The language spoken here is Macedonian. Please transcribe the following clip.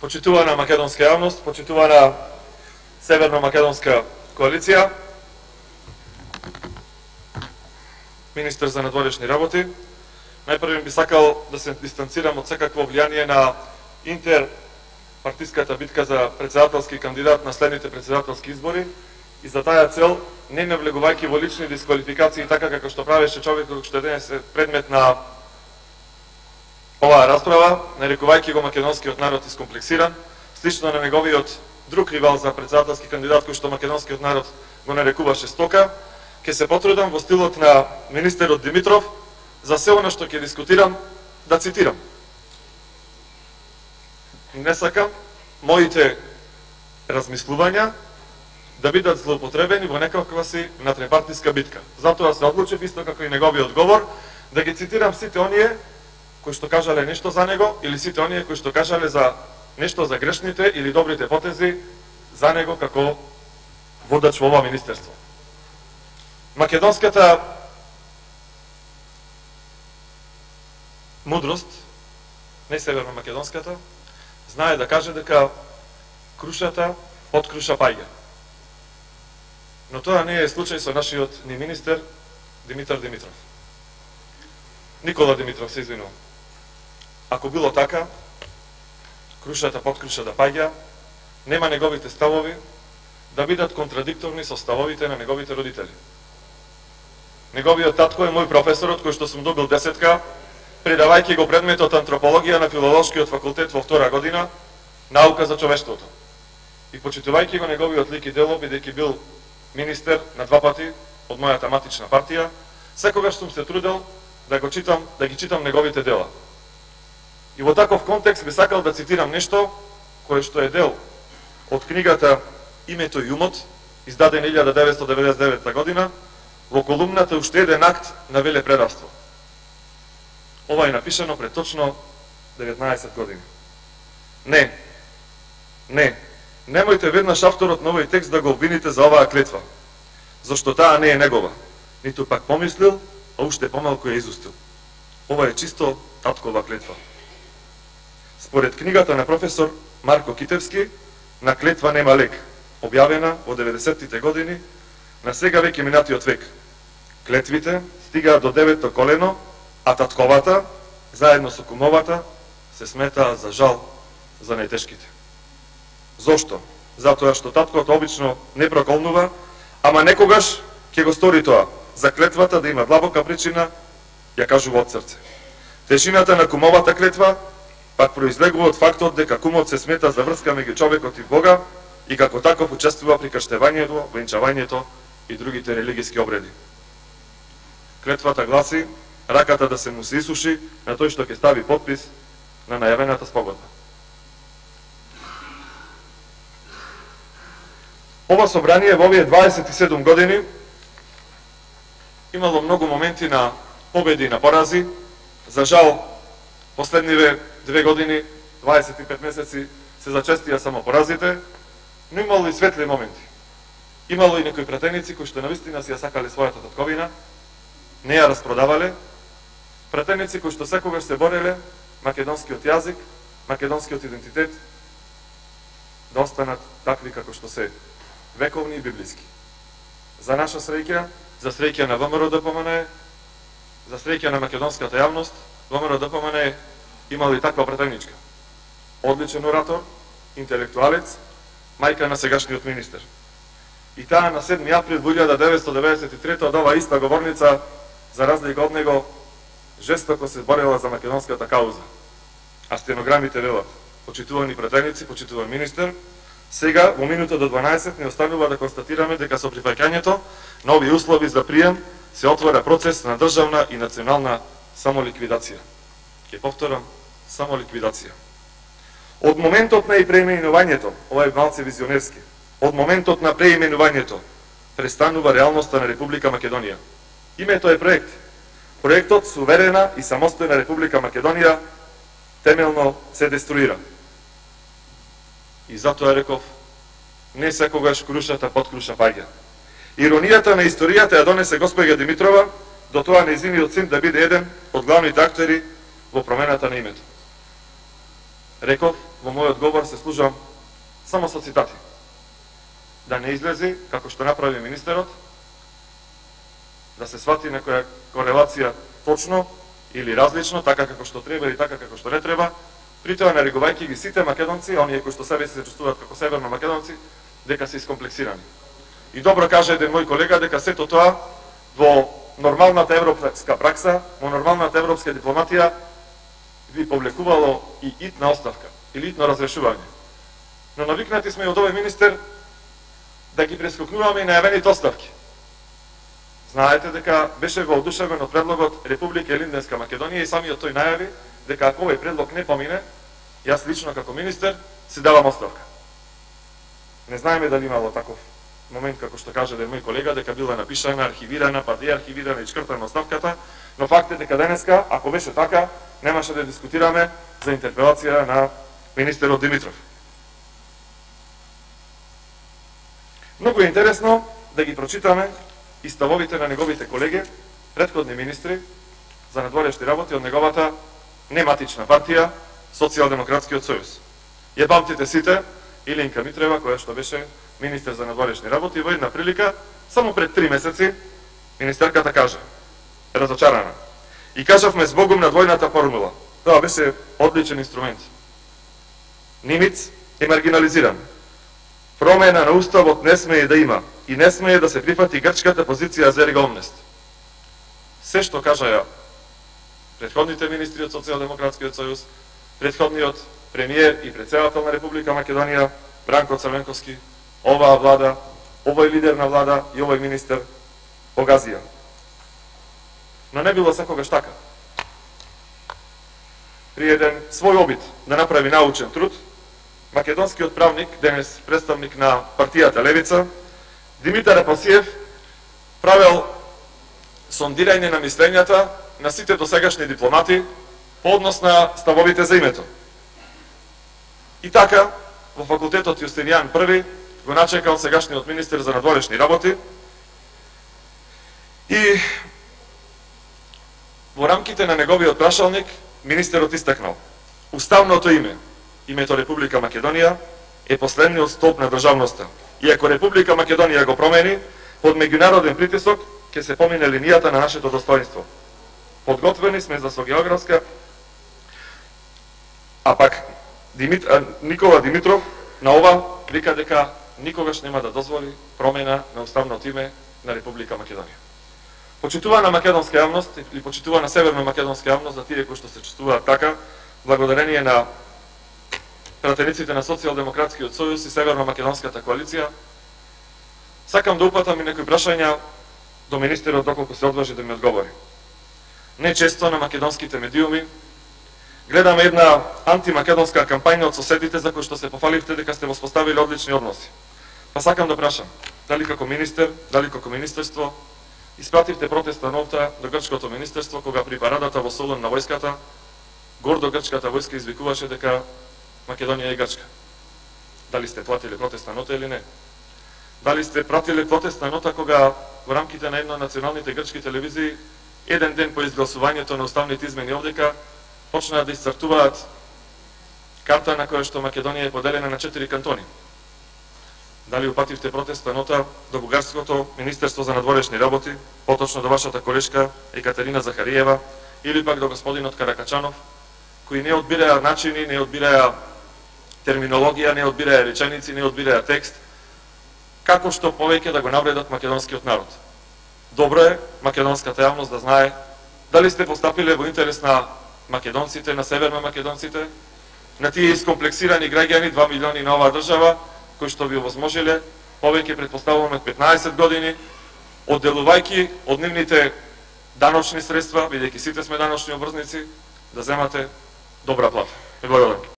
Почитувана македонска јавност, почитувана Северно-македонска коалиција, министер за надворешни работи, најпрво би сакал да се дистанцирам од секакво влијание на интерпартиската битка за председателски кандидат на следните председателски избори и за таа цел, не навлегувајќи во лични дисквалификации така како што правеше човекот што денес е предмет на оваа расправа, нарекувајќи го македонскиот народ искомплексиран, слично на неговиот друг ривал за председателски кандидат кој што македонскиот народ го нарекуваше стока, ќе се потрудам во стилот на министерот Димитров за се она што ќе дискутирам да цитирам. Не сакам моите размислувања да бидат злоупотребени во некаква си натрепартиска битка. Затоа се одлучив, исто како и неговиот говор, да ги цитирам сите оние кои што кажале нешто за него или сите оние кои што кажале за нешто за грешните или добрите потези за него како водач во ова министерство. Македонската мудрост, не северно-македонската, знае да каже дека крушата од круша паѓа. Но тоа не е случај со нашиот ни министер Димитар Димитров. Никола Димитров, се извинувам. Ако било така, крушата под круша да паѓа, нема неговите ставови да бидат контрадикторни со ставовите на неговите родители. Неговиот татко е мој професорот кој што сум добил 10-ка, предавајќи го предметот антропологија на филолошкиот факултет во втора година, наука за човештвото. И почитувајќи го неговиот лик и дело, бидејќи бил министер на 2 пати од мојата матична партија, секогаш сум се трудел да ги читам неговите дела. И во таков контекст би сакал да цитирам нешто кое што е дел од книгата Името и умот, издадена 1999 година, во колумната Уште еден акт на велепредавство. Ова е напишано пред точно 19 години. Немојте веднаш авторот на овој текст да го обвините за оваа клетва, зашто таа не е негова, ниту пак помислил, а уште помалку ја изустил. Ова е чисто таткова клетва. Според книгата на професор Марко Китевски, на клетва нема лек, објавена во 90-тите години на сега веќе минатиот век. Клетвите стигаат до 9-то колено, а татковата, заедно со кумовата, се сметаа за жал за најтешките. Зошто? Затоа што таткото обично не проколнува, ама некогаш ќе го стори тоа. За клетвата да има длабока причина, ја кажува од срце. Тежината на кумовата клетва пак произлегува од фактот дека кумот се смета за врска меѓу човекот и Бога и како таков учествува при крштевањето, венчавањето и другите религиски обреди. Клетвата гласи раката да се му се исуши на тој што ќе стави подпис на најавената спогодба. Ова собрание во овие 27 години имало многу моменти на победи и на порази. За жал, последниве 2 години, 25 месеци се зачестија само поразите, но имало и светли моменти. Имало и некои пратеници кои што навистина си ја сакале својата татковина, не ја распродавале, пратеници кои што секогаш се бореле македонскиот јазик, македонскиот идентитет да останат такви како што се, вековни и библиски. За наша среќа, за среќа на ВМРО ДПМН, за среќа на македонската јавност, ВМРО ДПМН имало и таква пратеничка. Одличен оратор, интелектуалец, мајка на сегашниот министер. И таа на 7 април 1993 од оваа иста говорница, за разлика од него, жестоко се борела за македонската кауза. А стенограмите велат: почитувани пратеници, почитуван министер, сега, во минута до 12, не останува да констатираме дека со прифаќањето на овие услови за прием се отвора процес на државна и национална самоликвидација. Ќе повторам, самоликвидација. Од моментот на преименувањето, ова е малце визионерски, од моментот на преименувањето престанува реалноста на Република Македонија. Името е проект. Проектот суверена и самостојна Република Македонија темелно се деструира. И затоа реков, не секогаш крушата под круша паѓа. Иронијата на историјата ја донесе госпоѓа Димитрова до тоа нејзиниот син да биде еден од главните актери во промената на името. реков, во мојот говор се служам само со цитати. Да не излези, како што направи министерот, да се свати некоја корелација точно или различно, така како што треба или така како што не треба, при тоа нарекувајќи ги сите македонци, оние кои што себе се чувствуваат како северно македонци, дека се искомплексирани. И добро каже еден мој колега дека сето тоа во нормалната европска пракса, во нормалната европска дипломатија би повлекувало и итна оставка или итно разрешување. Но навикнати сме од овој министер да ги прескокнуваме и најавените оставки. Знаете дека беше воодушевен од предлогот Република Елинденска Македонија и самиот тој најави дека ако овој предлог не помине, јас лично како министер си давам оставка. Не знаеме дали имало таков момент, како што каже да мој колега, дека била напишана, архивирана, па деархивирана и чкртана оставката, но факт е дека денеска, ако беше така, немаше да дискутираме за интерпелација на министерот Димитров. Многу е интересно да ги прочитаме и ставовите на неговите колеги, претходни министри за надворешни работи од неговата нематична партија, Социјалдемократскиот сојуз. Ја памтите сите Илинка Митрева, која што беше министер за надворешни работи, во една прилика, само пред 3 месеци, министерката каже, разочарана, и кажавме збогум на двојната формула. Тоа беше одличен инструмент. Нимиц е маргинализиран. Промена на уставот не смее да има и не смее да се прифати грчката позиција за ерга Се што кажаја претходните министри од Социјалдемократскиот сојуз, претходниот премиер и председател на Република Македонија, Бранко Црвенковски, оваа влада, овој лидер на влада и овој министер погазија. Но не било секогаш така. При еден свој обид да направи научен труд, македонскиот правник, денес представник на партијата Левица, Димитар Апасиев, правел сондирање на мислењата на сите досегашни дипломати по однос на ставовите за името. И така, во факултетот Јустинијан I го начекал сегашниот министер за надворешни работи и во рамките на неговиот прашалник министерот истакнал: уставното име, името Република Македонија, е последниот столб на државноста. И ако Република Македонија го промени, под меѓународен притисок ќе се помине линијата на нашето достоинство. Подготвени сме за со географска, а пак Никола Димитров на ова вика дека никогаш нема да дозволи промена на уставното име на Република Македонија. Почитува на македонска јавност или почитува на северно македонска јавност за тие кои што се чувствуваат така, благодарение на пратениците на Социјалдемократскиот сојуз и Северно-македонската коалиција, сакам да упатам и некои прашања до министерот доколку се одважи да ми одговори. Не често на македонските медиуми гледаме една антимакедонска кампања од соседите за кои што се пофаливте дека сте воспоставили одлични односи. Па сакам да прашам, дали како министер, дали како министерство испративте протестна нота до грчкото министерство кога при парадата во Солун на војската гордо грчката војска извикуваше дека Македонија е Грчка. Дали сте платили протестна нота или не? Дали сте пратили протестна нота кога во рамките на една од националните грчки телевизии еден ден по изгласувањето на уставните измени овдека почнаа да исцртуваат карта на која што Македонија е поделена на 4 кантони? Дали упативте протестна нота до Бугарското Министерство за надворешни работи, поточно до вашата колешка Екатерина Захариева, или пак до господинот Каракачанов, кои не одбираја начини, не одбираја терминологија, не одбираја реченици, не одбираја текст, како што повеќе да го навредат македонскиот народ. Добро е македонската јавност да знае дали сте постапиле во интерес на македонците, на северно македонците, на тие искомплексирани граѓани, 2 милиони на оваа држава, кои што би овозможиле повеќе, предпоставуваме 15 години, одделувајќи од нивните даночни средства, бидејќи сите сме даночни обврзници, да земате добра плата. Благодарам.